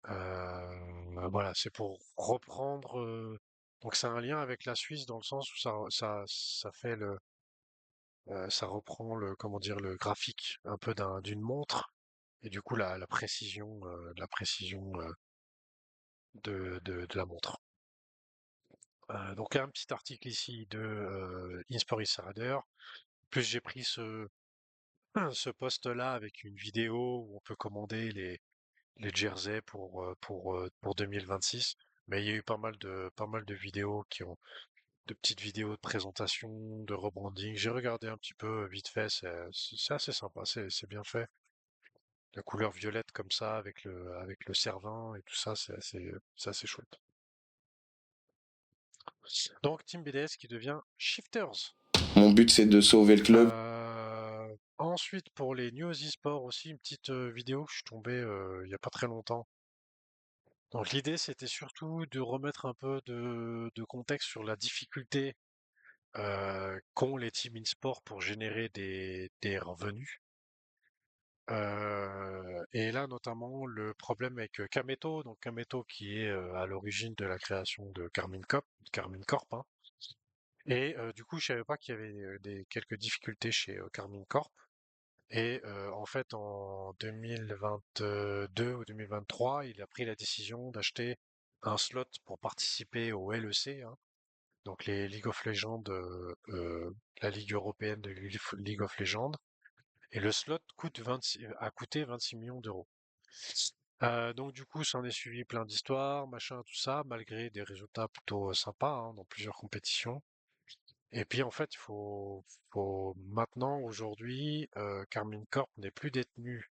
Voilà, c'est pour reprendre. Donc c'est un lien avec la Suisse dans le sens où ça fait ça reprend comment dire, le graphique un peu d'une montre et du coup la précision de la montre. Donc un petit article ici de InSport Insider. Plus j'ai pris ce post-là avec une vidéo où on peut commander les jerseys pour 2026. Mais il y a eu pas mal de vidéos de petites vidéos de présentation, de rebranding. J'ai regardé un petit peu vite fait, c'est assez sympa, c'est bien fait. La couleur violette comme ça avec le cervin et tout ça, c'est assez chouette. Donc Team BDS qui devient Shifters. Mon but, c'est de sauver le club. Ensuite, pour les news e-sport aussi, une petite vidéo que je suis tombé il n'y a pas très longtemps. Donc l'idée, c'était surtout de remettre un peu de contexte sur la difficulté qu'ont les teams e-sport pour générer des revenus. Et là, notamment, le problème avec Kameto, donc Kameto qui est à l'origine de la création de Carmine Corp, hein. Et du coup, je savais pas qu'il y avait quelques difficultés chez Carmine Corp. Et en fait, en 2022 ou 2023, il a pris la décision d'acheter un slot pour participer au LEC, hein, donc les League of Legends, la Ligue européenne de League of Legends. Et le slot a coûté 26 millions d'euros. Donc du coup, ça en est suivi plein d'histoires, machin, tout ça, malgré des résultats plutôt sympas hein, dans plusieurs compétitions. Et puis en fait, faut maintenant, aujourd'hui, Carmine Corp n'est plus détenu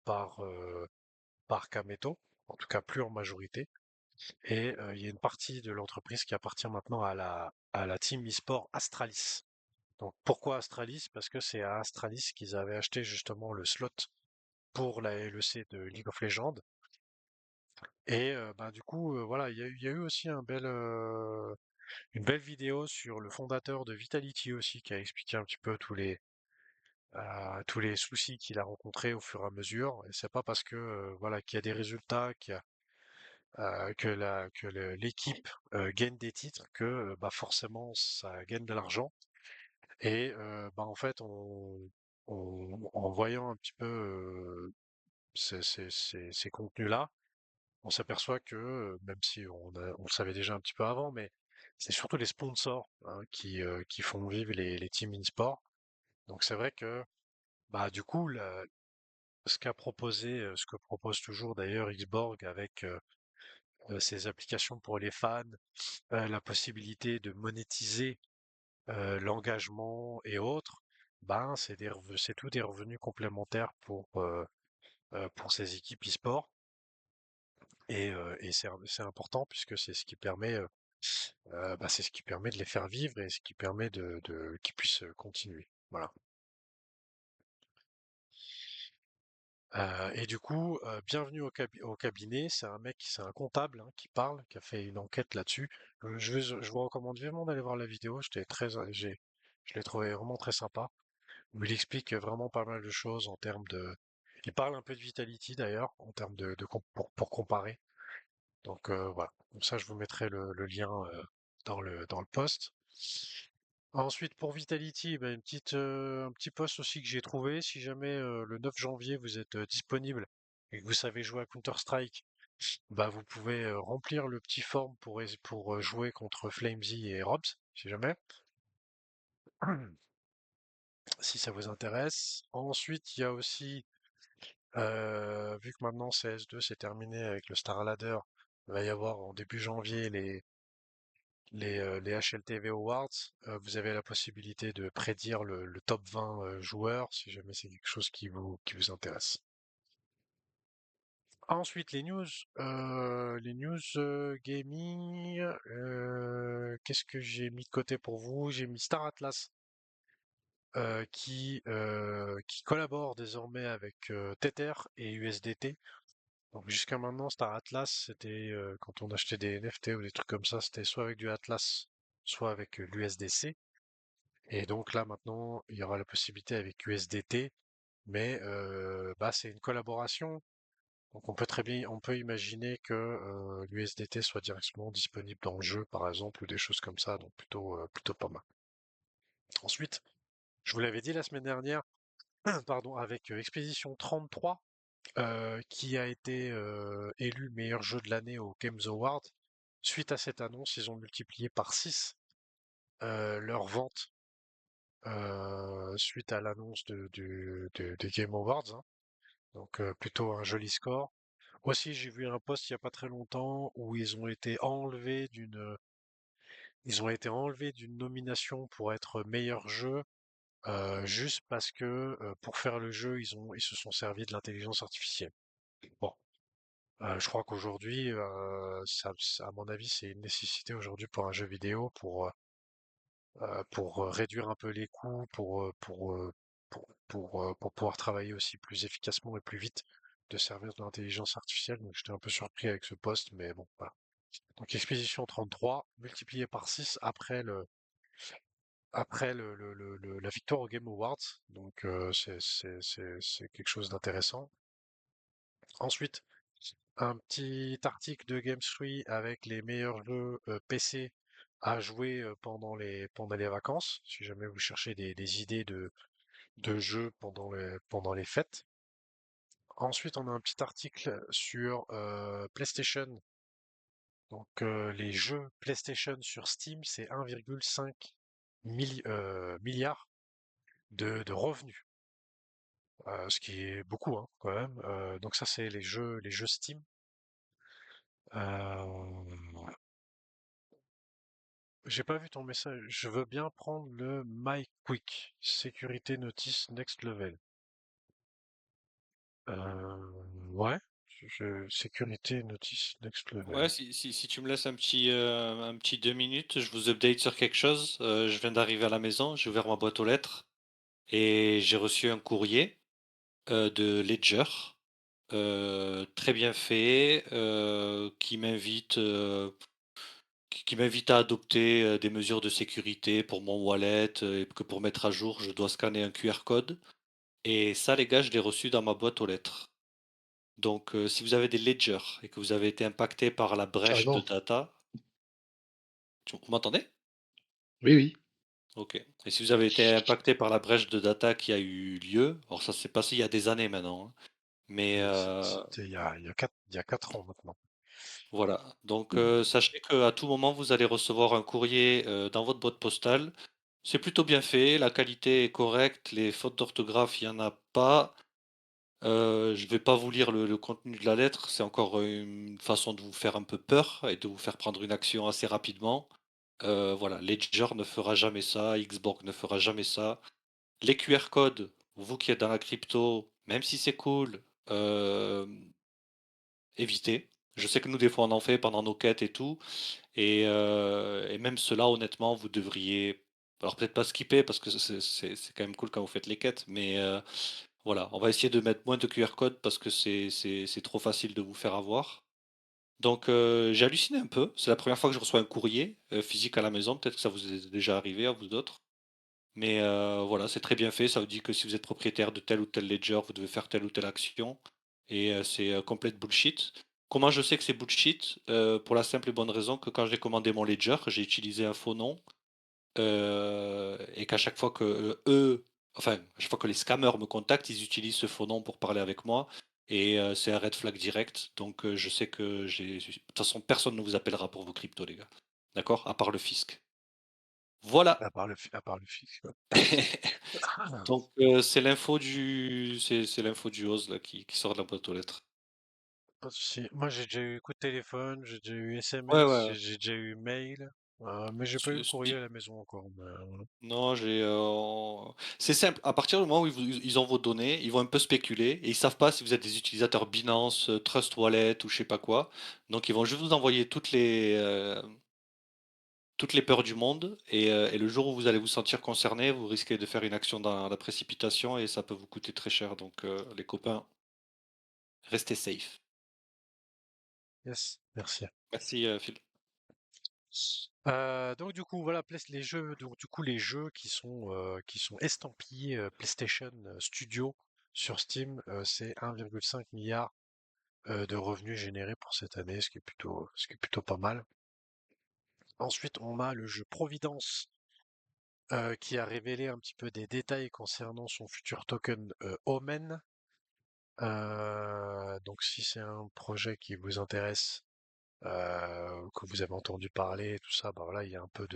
par Kameto, en tout cas plus en majorité. Et il y a une partie de l'entreprise qui appartient maintenant à la team e-sport Astralis. Donc pourquoi Astralis? Parce que c'est à Astralis qu'ils avaient acheté justement le slot pour la LEC de League of Legends. Et bah, du coup, voilà, il y a eu aussi une belle vidéo sur le fondateur de Vitality aussi qui a expliqué un petit peu tous les soucis qu'il a rencontrés au fur et à mesure. Et c'est pas parce que voilà qu'il y a des résultats, que l'équipe gagne des titres que bah forcément ça gagne de l'argent. Et bah en fait en voyant un petit peu ces contenus-là, on s'aperçoit que même si on le savait déjà un petit peu avant, mais c'est surtout les sponsors hein, qui font vivre les teams in-sport. Donc c'est vrai que bah du coup ce que propose toujours d'ailleurs Xborg avec ses applications pour les fans, la possibilité de monétiser l'engagement et autres, ben c'est tout des revenus complémentaires pour ces équipes e-sport et c'est important puisque c'est ce qui permet de les faire vivre et ce qui permet qu'ils puissent continuer. Voilà. Et du coup, bienvenue au cabinet. C'est un comptable hein, qui parle, qui a fait une enquête là-dessus. Je vous recommande vivement d'aller voir la vidéo. Je l'ai trouvé vraiment très sympa. Où il explique vraiment pas mal de choses en termes de. Il parle un peu de Vitality d'ailleurs, en termes pour comparer. Donc voilà. Comme ça, je vous mettrai le lien dans le post. Ensuite, pour Vitality, ben, un petit post aussi que j'ai trouvé. Si jamais le 9 janvier vous êtes disponible et que vous savez jouer à Counter-Strike, bah, vous pouvez remplir le petit form pour jouer contre Flamesy et Robs, si jamais, si ça vous intéresse. Ensuite, il y a aussi, vu que maintenant CS2 c'est terminé avec le Star Ladder, il va y avoir en début janvier les HLTV Awards. Vous avez la possibilité de prédire le top 20 joueurs, si jamais c'est quelque chose qui vous intéresse. Ensuite, les news gaming. Qu'est-ce que j'ai mis de côté pour vous? J'ai mis Star Atlas qui collabore désormais avec Tether et USDT. Donc jusqu'à maintenant, Star Atlas, c'était quand on achetait des NFT ou des trucs comme ça, c'était soit avec du Atlas, soit avec l'USDC. Et donc là maintenant, il y aura la possibilité avec USDT mais c'est une collaboration. Donc on peut imaginer que l'USDT soit directement disponible dans le jeu, par exemple, ou des choses comme ça, donc plutôt pas mal. Ensuite, je vous l'avais dit la semaine dernière, pardon, avec Expedition 33, qui a été élu meilleur jeu de l'année au Games Awards. Suite à cette annonce, ils ont multiplié par 6 leurs ventes suite à l'annonce des Game Awards, hein. Donc plutôt un joli score. Aussi, j'ai vu un post il n'y a pas très longtemps où ils ont été enlevés d'une nomination pour être meilleur jeu, juste parce que pour faire le jeu, ils se sont servis de l'intelligence artificielle. Bon, je crois qu'aujourd'hui, à mon avis, c'est une nécessité aujourd'hui pour un jeu vidéo pour réduire un peu les coûts, pour pouvoir travailler aussi plus efficacement et plus vite, de servir de l'intelligence artificielle. Donc j'étais un peu surpris avec ce poste, mais bon, voilà. Donc Expédition 33 multiplié par 6 la victoire au Game Awards. Donc c'est quelque chose d'intéressant. Ensuite, un petit article de Games3 avec les meilleurs jeux PC à jouer pendant les vacances, si jamais vous cherchez des idées de jeux pendant les fêtes. Ensuite, on a un petit article sur PlayStation. Donc, les jeux PlayStation sur Steam, c'est 1,5 milliard de revenus, ce qui est beaucoup, hein, quand même. Donc ça, c'est les jeux Steam. Euh, J'ai pas vu ton message. Je veux bien prendre le My Quick Sécurité Notice Next Level. Ouais. Sécurité Notice Next Ouais, Level. si tu me laisses un petit 2 minutes, je vous update sur quelque chose. Je viens d'arriver à la maison, j'ai ouvert ma boîte aux lettres et j'ai reçu un courrier de Ledger, très bien fait, qui m'invite à adopter des mesures de sécurité pour mon wallet et que pour mettre à jour, je dois scanner un QR code. Et ça, les gars, je l'ai reçu dans ma boîte aux lettres. Donc, si vous avez des ledgers et que vous avez été impacté par la brèche de Carrément. data, vous m'entendez? Oui, oui. Ok. Et si vous avez été impacté par la brèche de data qui a eu lieu, alors ça s'est passé il y a des années maintenant, hein, mais C'était il y a 4 ans maintenant. voilà. Donc, sachez qu'à tout moment, vous allez recevoir un courrier dans votre boîte postale. C'est plutôt bien fait, la qualité est correcte, les fautes d'orthographe, il n'y en a pas. Je vais pas vous lire le contenu de la lettre, c'est encore une façon de vous faire un peu peur et de vous faire prendre une action assez rapidement. Voilà, Ledger ne fera jamais ça, Xborg ne fera jamais ça. Les QR codes, vous qui êtes dans la crypto, même si c'est cool, euh, évitez. Je sais que nous, des fois, on en fait pendant nos quêtes et tout. Et même cela, honnêtement, vous devriez. Alors, peut-être pas skipper parce que c'est quand même cool quand vous faites les quêtes. Mais voilà, on va essayer de mettre moins de QR codes parce que c'est trop facile de vous faire avoir. Donc, j'ai halluciné un peu. C'est la première fois que je reçois un courrier physique à la maison. Peut-être que ça vous est déjà arrivé à vous d'autres. Mais voilà, c'est très bien fait. Ça vous dit que si vous êtes propriétaire de tel ou tel ledger, vous devez faire telle ou telle action. Et c'est complète bullshit. Comment je sais que c'est bullshit? Pour la simple et bonne raison que quand j'ai commandé mon ledger, j'ai utilisé un faux nom. Et qu'à chaque fois que enfin, à chaque fois que les scammers me contactent, ils utilisent ce faux nom pour parler avec moi. Et c'est un red flag direct. Donc je sais que j'ai. De toute façon, personne ne vous appellera pour vos cryptos, les gars. D'accord? À part le fisc. Voilà. À part le fisc, quoi. Donc c'est l'info du Oz là qui sort de la boîte aux lettres. Pas de souci. Moi, j'ai déjà eu coup de téléphone, j'ai déjà eu Ouais, SMS, ouais. j'ai déjà eu mail, mais j'ai pas eu le courrier à la maison encore. Voilà. Non, c'est simple. À partir du moment où ils ont vos données, ils vont un peu spéculer et ils savent pas si vous êtes des utilisateurs Binance, Trust Wallet ou je sais pas quoi. Donc ils vont juste vous envoyer toutes les peurs du monde et le jour où vous allez vous sentir concerné, vous risquez de faire une action dans la précipitation et ça peut vous coûter très cher. Donc les copains, restez safe. Yes, merci. Merci Phil. Donc du coup voilà les jeux, donc du coup les jeux qui sont estampillés PlayStation Studio sur Steam, c'est 1,5 milliard de revenus générés pour cette année, ce qui est plutôt pas mal. Ensuite, on a le jeu Providence, qui a révélé un petit peu des détails concernant son futur token Omen. Donc si c'est un projet qui vous intéresse, que vous avez entendu parler, tout ça, bah voilà, il y a un peu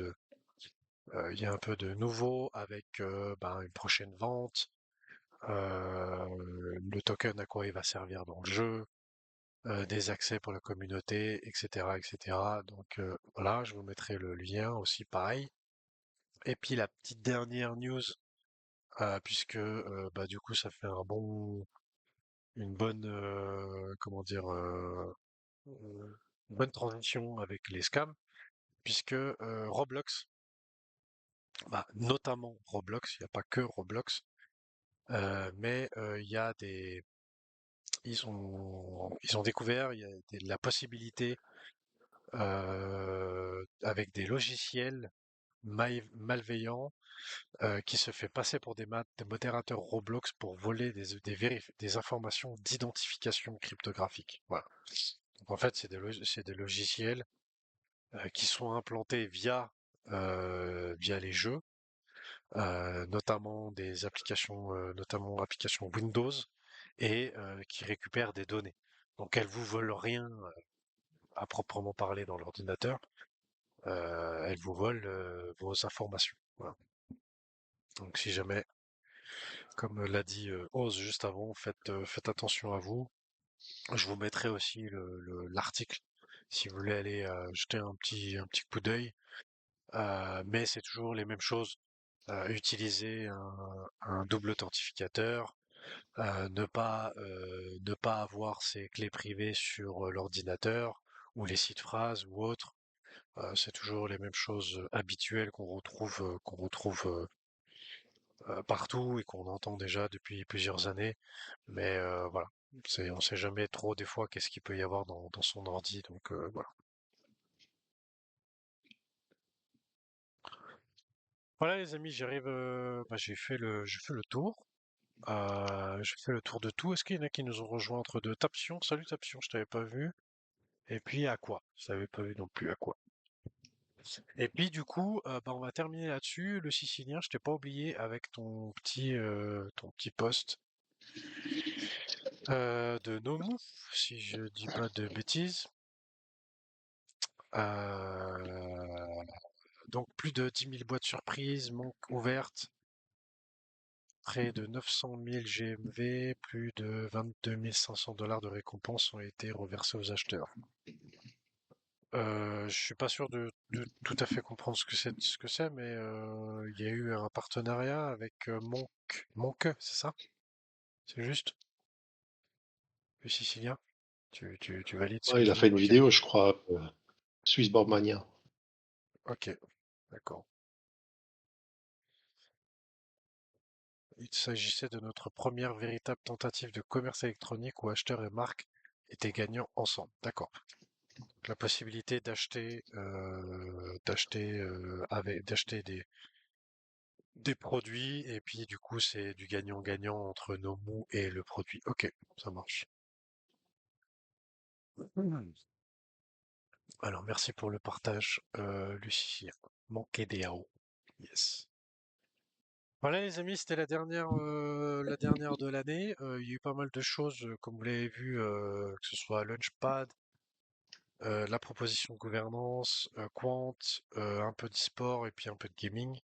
de nouveau avec une prochaine vente, le token à quoi il va servir dans le jeu, des accès pour la communauté, etc., etc. Donc voilà, je vous mettrai le lien aussi, pareil. Et puis la petite dernière news, puisque du coup ça fait une bonne, comment dire, une bonne transition avec les scams, puisque Roblox, notamment Roblox, il n'y a pas que Roblox, mais il y a ils ont découvert la possibilité avec des logiciels malveillants qui se fait passer pour des modérateurs Roblox pour voler des informations d'identification cryptographique. Voilà. Donc en fait, c'est des logiciels qui sont implantés via les jeux, notamment des applications, notamment applications Windows, et qui récupèrent des données. Donc elles vous volent rien à proprement parler dans l'ordinateur, elles vous volent vos informations. Voilà. Donc si jamais, comme l'a dit Oz juste avant, faites attention à vous. Je vous mettrai aussi l'article si vous voulez aller jeter un petit coup d'œil. Mais c'est toujours les mêmes choses. Utiliser un double authentificateur, ne pas avoir ses clés privées sur l'ordinateur ou les sites phrases ou autres. C'est toujours les mêmes choses habituelles qu'on retrouve partout et qu'on entend déjà depuis plusieurs années. Mais voilà, on sait jamais trop des fois qu'est-ce qu'il peut y avoir dans son ordi. Donc voilà. Voilà les amis, j'ai fait le tour. J'ai fait le tour de tout. Est-ce qu'il y en a qui nous ont rejoint entre deux? Tapsion, salut Tapsion, je t'avais pas vu. Et puis Aqua, je t'avais pas vu non plus Aqua. Et puis du coup, on va terminer là-dessus. Le Sicilien, je t'ai pas oublié avec ton petit post de Nomu, si je dis pas de bêtises. Euh, donc plus de 10 000 boîtes surprises, ouvertes, près de 900 000 GMV, plus de 22 500 $ de récompenses ont été reversés aux acheteurs. Je suis pas sûr de tout à fait comprendre ce que c'est, mais il y a eu un partenariat avec Monk, c'est ça? C'est juste? Le Sicilien? Tu valides ce Ouais, que il a je fait dis? une Ok. vidéo, je crois, Swissborg Mania. Ok, d'accord. Il s'agissait de notre première véritable tentative de commerce électronique où acheteurs et marques étaient gagnants ensemble. D'accord. La possibilité d'acheter des produits et puis du coup c'est du gagnant-gagnant entre Nomu et le produit. Ok, ça marche. Mhm. Alors merci pour le partage, Lucie. Manqué des AO. Yes. Voilà les amis, c'était la dernière de l'année. Il y a eu pas mal de choses, comme vous l'avez vu, que ce soit Launchpad, la proposition de gouvernance, Quant, un peu d'e-sport et puis un peu de gaming.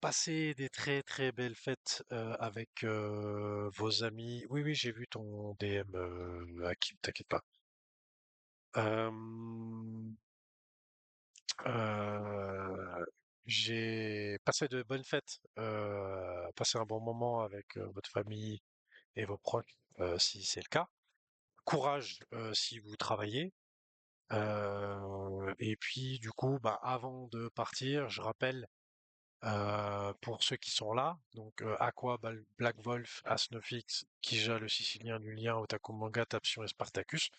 Passez des très très belles fêtes avec vos amis. Oui, oui, j'ai vu ton DM, Hakim, t'inquiète pas. Euh, j'ai passé de bonnes fêtes, passé un bon moment avec votre famille et vos proches, si c'est le cas. Courage si vous travaillez. Et puis du coup, avant de partir, je rappelle pour ceux qui sont là, donc Aqua, Black Wolf, Asnofix, Kija, le Sicilien, Lulien, Otaku Manga, Tapsion et Spartacus,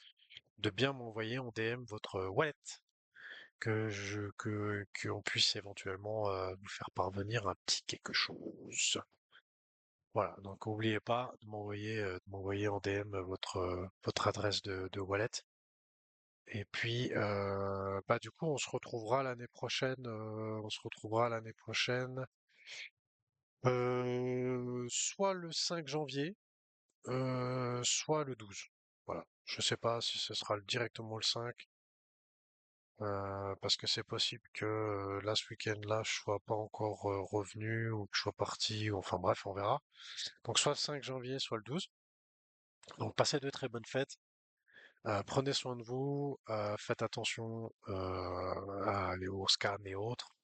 de bien m'envoyer en DM votre wallet qu'on puisse éventuellement vous faire parvenir un petit quelque chose. Voilà, donc n'oubliez pas de m'envoyer en DM votre adresse de wallet. Et puis, bah du coup, on se retrouvera l'année prochaine. Soit le 5 janvier, soit le 12. Voilà. Je sais pas si ce sera directement le 5, parce que c'est possible que là, ce week-end-là, je sois pas encore revenu ou que je sois parti, ou enfin bref, on verra. Donc soit le 5 janvier, soit le 12. Donc passez de très bonnes fêtes. Prenez soin de vous, faites attention aux scams et autres,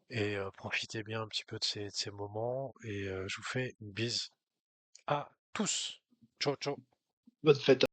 et profitez bien un petit peu de ces moments. Et je vous fais une bise à tous. Ciao, ciao. Bonne fête.